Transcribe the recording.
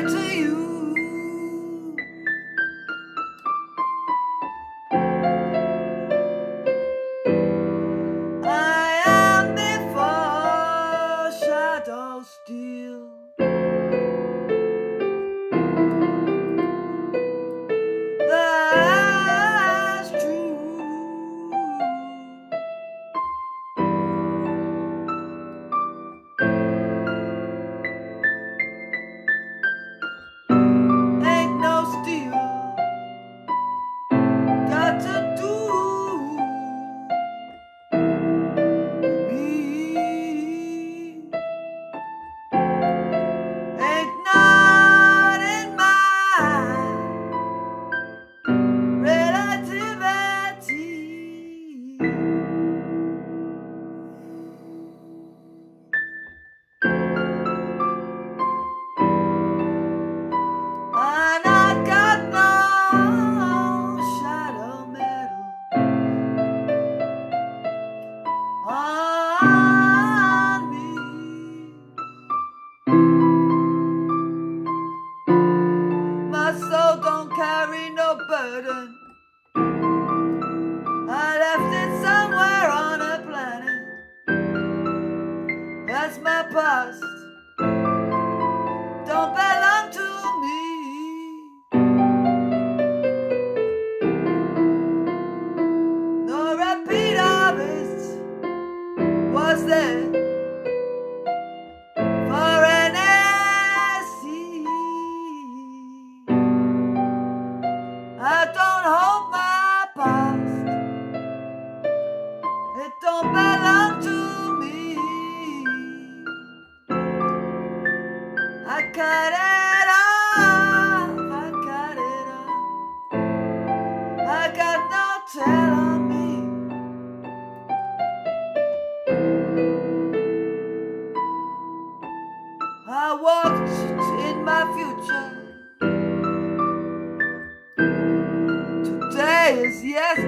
right to you. I am before shadows steal. That's true. Ain't no steal. Got to do me. Ain't not in my relativity. And I got no shadow metal on me. My soul don't carry no burden. I left it somewhere on a planet. That's my past. Don't belong to me. No repeat of it was there for an SC. I don't hold my past. It don't belong to me. I cut it off. I cut it off. I got no tail on me. I walked in my future. Today is yesterday.